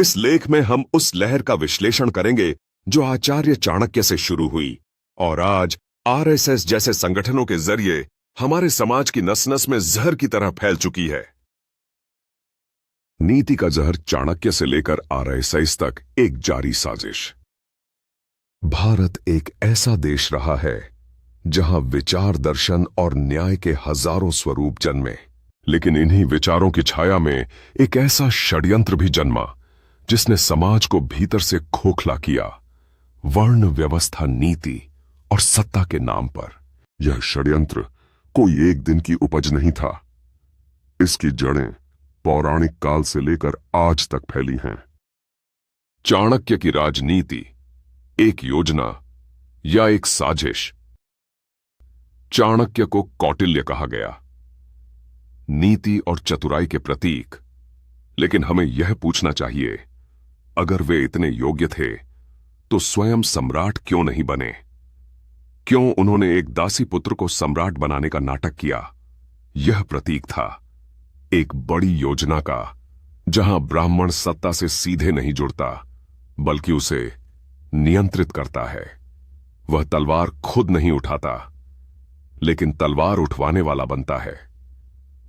इस लेख में हम उस लहर का विश्लेषण करेंगे जो आचार्य चाणक्य से शुरू हुई और आज आरएसएस जैसे संगठनों के जरिए हमारे समाज की नस नस में जहर की तरह फैल चुकी है। नीति का जहर चाणक्य से लेकर आरएसएस तक एक जारी साजिश। भारत एक ऐसा देश रहा है जहां विचार, दर्शन और न्याय के हजारों स्वरूप जन्मे, लेकिन इन्हीं विचारों की छाया में एक ऐसा षड्यंत्र भी जन्मा जिसने समाज को भीतर से खोखला किया, वर्ण व्यवस्था, नीति और सत्ता के नाम पर। यह षड्यंत्र कोई एक दिन की उपज नहीं था। इसकी जड़ें पौराणिक काल से लेकर आज तक फैली हैं। चाणक्य की राजनीति एक योजना या एक साजिश? चाणक्य को कौटिल्य कहा गया, नीति और चतुराई के प्रतीक। लेकिन हमें यह पूछना चाहिए, अगर वे इतने योग्य थे तो स्वयं सम्राट क्यों नहीं बने? क्यों उन्होंने एक दासी पुत्र को सम्राट बनाने का नाटक किया? यह प्रतीक था एक बड़ी योजना का, जहां ब्राह्मण सत्ता से सीधे नहीं जुड़ता बल्कि उसे नियंत्रित करता है। वह तलवार खुद नहीं उठाता लेकिन तलवार उठवाने वाला बनता है।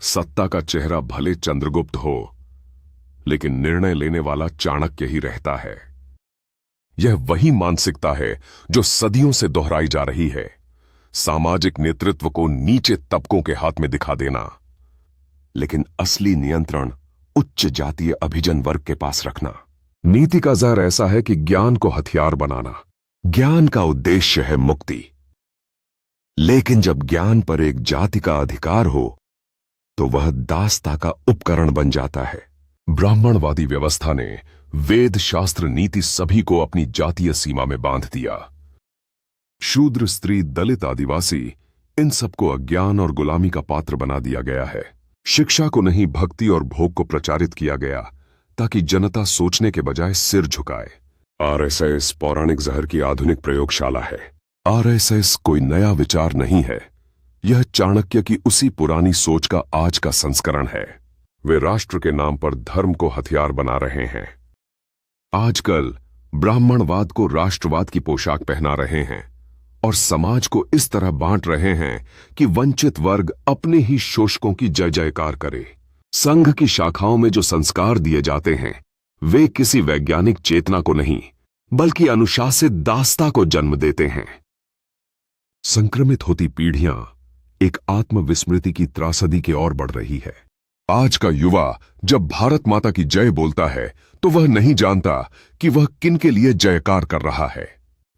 सत्ता का चेहरा भले चंद्रगुप्त हो लेकिन निर्णय लेने वाला चाणक्य ही रहता है। यह वही मानसिकता है जो सदियों से दोहराई जा रही है, सामाजिक नेतृत्व को नीचे तबकों के हाथ में दिखा देना, लेकिन असली नियंत्रण उच्च जातीय अभिजन वर्ग के पास रखना। नीति का जहर ऐसा है कि ज्ञान को हथियार बनाना। ज्ञान का उद्देश्य है मुक्ति, लेकिन जब ज्ञान पर एक जाति का अधिकार हो तो वह दासता का उपकरण बन जाता है। ब्राह्मणवादी व्यवस्था ने वेद, शास्त्र, नीति सभी को अपनी जातीय सीमा में बांध दिया। शूद्र, स्त्री, दलित, आदिवासी, इन सबको अज्ञान और गुलामी का पात्र बना दिया गया है। शिक्षा को नहीं, भक्ति और भोग को प्रचारित किया गया ताकि जनता सोचने के बजाय सिर झुकाए। आरएसएस पौराणिक जहर की आधुनिक प्रयोगशाला है। आरएसएस कोई नया विचार नहीं है, यह चाणक्य की उसी पुरानी सोच का आज का संस्करण है। वे राष्ट्र के नाम पर धर्म को हथियार बना रहे हैं। आजकल ब्राह्मणवाद को राष्ट्रवाद की पोशाक पहना रहे हैं और समाज को इस तरह बांट रहे हैं कि वंचित वर्ग अपने ही शोषकों की जय जयकार करे। संघ की शाखाओं में जो संस्कार दिए जाते हैं वे किसी वैज्ञानिक चेतना को नहीं बल्कि अनुशासित दासता को जन्म देते हैं। संक्रमित होती पीढ़ियां एक आत्मविस्मृति की त्रासदी की ओर बढ़ रही है। आज का युवा जब भारत माता की जय बोलता है तो वह नहीं जानता कि वह किन के लिए जयकार कर रहा है।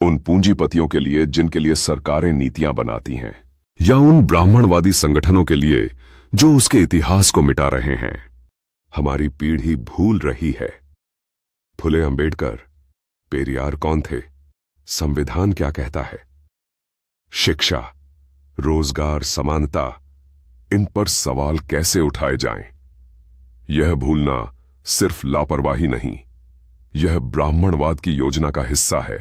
उन पूंजीपतियों के लिए जिनके लिए सरकारें नीतियां बनाती हैं, या उन ब्राह्मणवादी संगठनों के लिए जो उसके इतिहास को मिटा रहे हैं। हमारी पीढ़ी भूल रही है फुले अंबेडकर, पेरियार कौन थे, संविधान क्या कहता है। शिक्षा, रोजगार, समानता, इन पर सवाल कैसे उठाए जाएं? यह भूलना सिर्फ लापरवाही नहीं, यह ब्राह्मणवाद की योजना का हिस्सा है।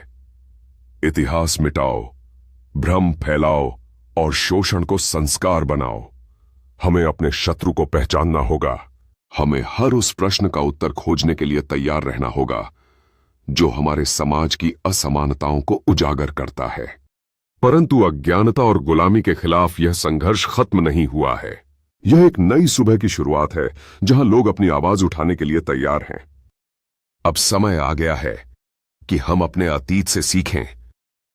इतिहास मिटाओ, भ्रम फैलाओ और शोषण को संस्कार बनाओ। हमें अपने शत्रु को पहचानना होगा। हमें हर उस प्रश्न का उत्तर खोजने के लिए तैयार रहना होगा जो हमारे समाज की असमानताओं को उजागर करता है। परंतु अज्ञानता और गुलामी के खिलाफ यह संघर्ष खत्म नहीं हुआ है। यह एक नई सुबह की शुरुआत है जहां लोग अपनी आवाज उठाने के लिए तैयार हैं। अब समय आ गया है कि हम अपने अतीत से सीखें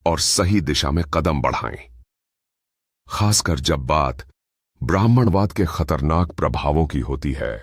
और सही दिशा में कदम बढ़ाएं, खासकर जब बात ब्राह्मणवाद के खतरनाक प्रभावों की होती है।